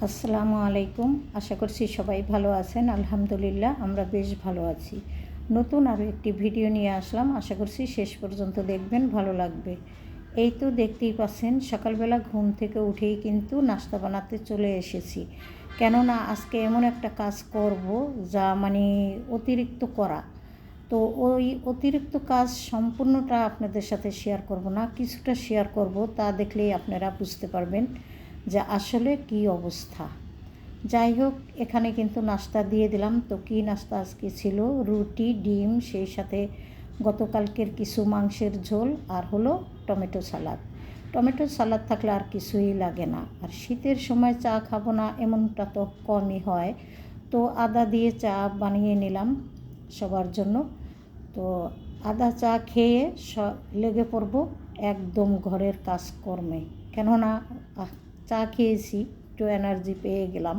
আসসালামু আলাইকুম। আশা করছি সবাই ভালো আছেন। আলহামদুলিল্লাহ আমরা বেশ ভালো আছি। নতুন আরও একটি ভিডিও নিয়ে আসলাম, আশা করছি শেষ পর্যন্ত দেখবেন, ভালো লাগবে। এই তো দেখতেই পাচ্ছেন, সকালবেলা ঘুম থেকে উঠেই কিন্তু নাস্তা বানাতে চলে এসেছি। কেননা আজকে এমন একটা কাজ করব যা অতিরিক্ত করা। তো ওই অতিরিক্ত কাজ সম্পূর্ণটা আপনাদের সাথে শেয়ার করব না, কিছুটা শেয়ার করব, তা দেখলেই আপনারা বুঝতে পারবেন যে আসলে কী অবস্থা। যাই হোক, এখানে কিন্তু নাস্তা দিয়ে দিলাম। তো কী নাস্তা আজকে ছিল? রুটি, ডিম, সেই সাথে গতকালকের কিছু মাংসের ঝোল, আর হলো টমেটো সালাদ। টমেটো সালাদ থাকলে আর কিছুই লাগে না। আর শীতের সময় চা খাবো না এমনটা তো কমই হয়। তো আদা দিয়ে চা বানিয়ে নিলাম সবার জন্য। তো আদা চা খেয়ে লেগে পড়ব একদম ঘরের কাজকর্মে। কেননা চা খেয়েছি, একটু এনার্জি পেয়ে গেলাম।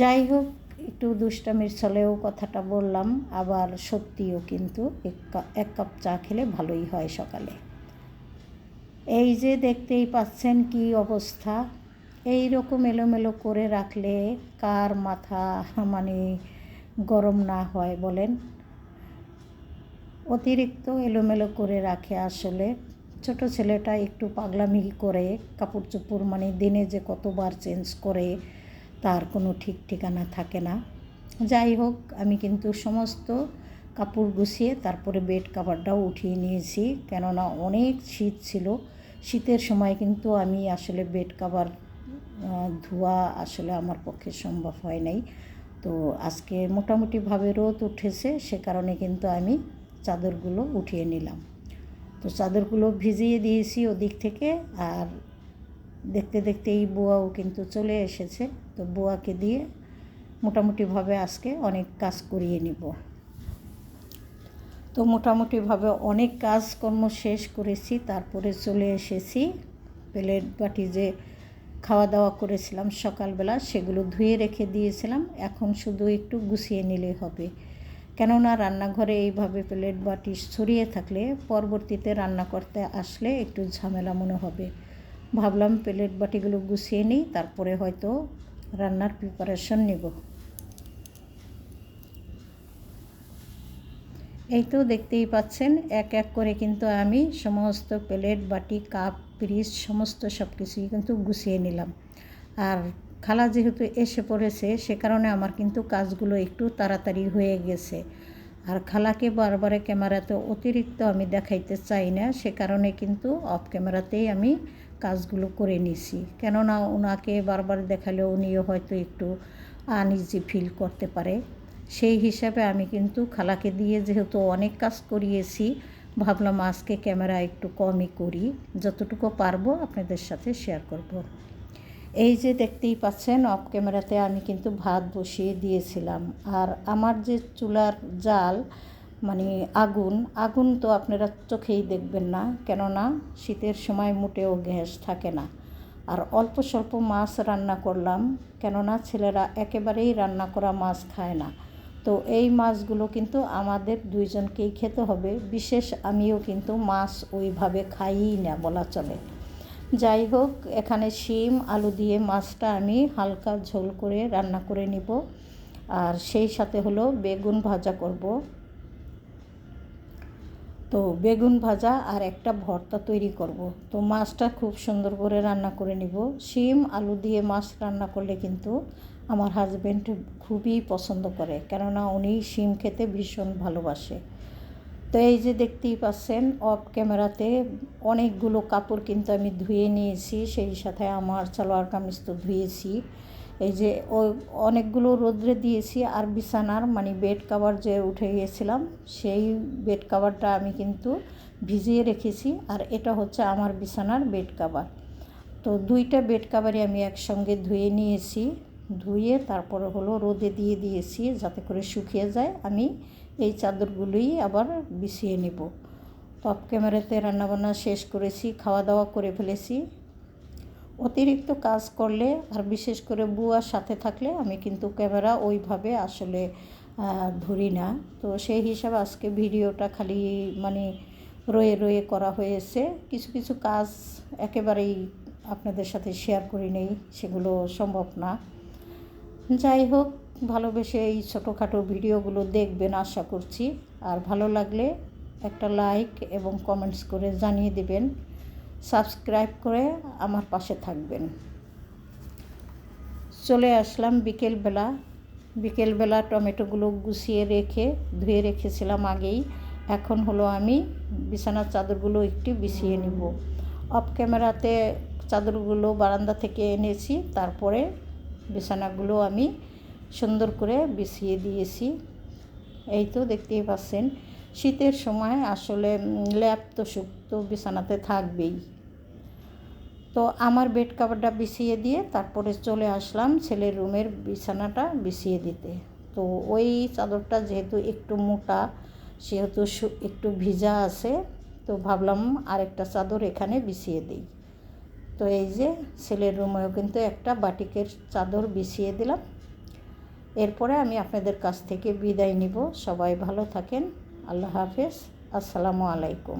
যাই হোক, একটু দুষ্টামির ছলেও কথাটা বললাম, আবার সত্যিও কিন্তু এক কাপ চা খেলে ভালোই হয় সকালে। এই যে দেখতেই পাচ্ছেন কি অবস্থা। এই রকম এলোমেলো করে রাখলে কার মাথা গরম না হয় বলেন? অতিরিক্ত এলোমেলো করে রাখে আসলে। ছোট ছেলেটা একটু পাগলামি করে, কাপড় চোপড় দিনে যে কতবার চেঞ্জ করে তার কোনো ঠিক ঠিকানা থাকে না। যাই হোক, আমি কিন্তু সমস্ত কাপড় গুছিয়ে তারপরে বেড কভারটাও উঠিয়ে নিয়েছি, কেননা অনেক শীত ছিল। শীতের সময় কিন্তু আমি আসলে বেড কভার ধোয়া আসলে আমার পক্ষে সম্ভব হয় নাই। তো আজকে মোটামুটিভাবে রোদ উঠেছে, সে কারণে কিন্তু আমি চাদরগুলো উঠিয়ে নিলাম। তো চাদরগুলো ভিজিয়ে দিয়েছি ওদিক থেকে। আর দেখতে দেখতে এই বুয়াও কিন্তু চলে এসেছে। তো বুয়াকে দিয়ে মোটামুটিভাবে আজকে অনেক কাজ করিয়ে নিব। তো মোটামুটিভাবে অনেক কাজকর্ম শেষ করেছি, তারপরে চলে এসেছি প্লেট বাটি যে খাওয়া দাওয়া করেছিলাম সকালবেলা, সেগুলো ধুয়ে রেখে দিয়েছিলাম। এখন শুধু একটু গুছিয়ে নিলেই হবে। কেননা রান্নাঘরে এইভাবে প্লেট বাটি ছড়িয়ে থাকলে পরবর্তীতে রান্না করতে আসলে একটু ঝামেলা মনে হবে। ভাবলাম প্লেট বাটিগুলো গুছিয়ে নিই, তারপরে হয়তো রান্নার প্রিপারেশন নেব। এই তো দেখতেই পাচ্ছেন, এক এক করে কিন্তু আমি সমস্ত প্লেট বাটি কাপ পিরিচ সমস্ত সব কিছুই কিন্তু গুছিয়ে নিলাম। আর খালা যেহেতু এসে পড়েছে, সে কারণে আমার কিন্তু কাজগুলো একটু তাড়াতাড়ি হয়ে গেছে। আর খালাকে বারবারে ক্যামেরাতে অতিরিক্ত আমি দেখাইতে চাই না, সে কারণে কিন্তু অফ ক্যামেরাতেই আমি কাজগুলো করে নিছি। কেননা ওনাকে বারবার দেখালে উনিও হয়তো একটু আনইজি ফিল করতে পারে। সেই হিসাবে আমি কিন্তু খালাকে দিয়ে যেহেতু অনেক কাজ করিয়েছি, ভাবলাম আজকে ক্যামেরা একটু কমই করি, যতটুকু পারবো আপনাদের সাথে শেয়ার করব। এই যে দেখতেই পাচ্ছেন, অফ ক্যামেরাতে আমি কিন্তু ভাত বসিয়ে দিয়েছিলাম। আর আমার যে চুলার জাল আগুন তো আপনারা চোখেই দেখবেন না, কেননা শীতের সময় মোটেও গ্যাস থাকে না। আর অল্প স্বল্প মাছ রান্না করলাম, কেননা ছেলেরা একেবারেই রান্না করা মাছ খায় না। তো এই মাছগুলো কিন্তু আমাদের দুইজনকেই খেতে হবে। বিশেষ আমিও কিন্তু মাছ ওইভাবে খাইই না বলা চলে। যাই হোক, এখানে শিম আলু দিয়ে মাছটা আমি হালকা ঝোল করে রান্না করে নিব। আর সেই সাথে হলো বেগুন ভাজা করব। তো বেগুন ভাজা আর একটা ভর্তা তৈরি করব। তো মাছটা খুব সুন্দর করে রান্না করে নিব। শিম আলু দিয়ে মাছ রান্না করলে কিন্তু আমার হাজব্যান্ড খুবই পছন্দ করে, কেননা উনি শিম খেতে ভীষণ ভালোবাসে। তো এই যে দেখতেই পাচ্ছেন, অফ ক্যামেরাতে অনেকগুলো কাপড় কিন্তু আমি ধুয়ে নিয়েছি, সেই সাথে আমার সালোয়ার কামিজ তো ধুয়েছি। এই যে অনেকগুলো রোদ্রে দিয়েছি। আর বিছানার বেড কভার যে উঠে গিয়েছিলাম, সেই বেড কভারটা আমি কিন্তু ভিজিয়ে রেখেছি। আর এটা হচ্ছে আমার বিছানার বেড কভার। তো দুইটা বেড কভারই আমি একসঙ্গে ধুয়ে নিয়েছি। ধুয়ে তারপরে হলো রোদে দিয়ে দিয়েছি যাতে করে শুকিয়ে যায়। আমি এই চাদরগুলোই আবার বিছিয়ে নেব। অফ ক্যামেরাতে রান্নাবান্না শেষ করেছি, খাওয়া দাওয়া করে ফেলেছি। অতিরিক্ত কাজ করলে আর বিশেষ করে বুয়ার সাথে থাকলে আমি কিন্তু ক্যামেরা ওইভাবে আসলে ধরি না। তো সেই হিসাবে আজকে ভিডিওটা খালি রয়ে রয়ে করা হয়েছে। কিছু কিছু কাজ একেবারেই আপনাদের সাথে শেয়ার করি নেই, সেগুলো সম্ভব না। যাই হোক, ভালোবেসে এই ছোটোখাটো ভিডিওগুলো দেখবেন আশা করছি। আর ভালো লাগলে একটা লাইক এবং কমেন্টস করে জানিয়ে দিবেন, সাবস্ক্রাইব করে আমার পাশে থাকবেন। চলে আসলাম বিকেলবেলা টমেটোগুলো গুছিয়ে রেখে ধুয়ে রেখেছিলাম আগেই। এখন হলো আমি বিছানার চাদরগুলো একটু বিছিয়ে নিব। অফ ক্যামেরাতে চাদরগুলো বারান্দা থেকে এনেছি, তারপরে বিছানাগুলো আমি সুন্দর করে বিছিয়ে দিয়েছি। এই তো দেখতেই পাচ্ছেন, শীতের সময় আসলে ল্যাপ তো শুক্তো বিছানাতে থাকবেই। তো আমার বেড কভারটা বিছিয়ে দিয়ে তারপরে চলে আসলাম ছেলের রুমের বিছানাটা বিছিয়ে দিতে। তো ওই চাদরটা যেহেতু একটু মোটা, সেহেতু একটু ভিজা আছে, তো ভাবলাম আরেকটা চাদর এখানে বিছিয়ে দিই। তো এই যে ছেলের রুমেও কিন্তু একটা বাটিকের চাদর বিছিয়ে দিলাম। এরপরে আমি আপনাদের কাছ থেকে বিদায় নিব। সবাই ভালো থাকেন। আল্লাহ হাফেজ। আসসালামু আলাইকুম।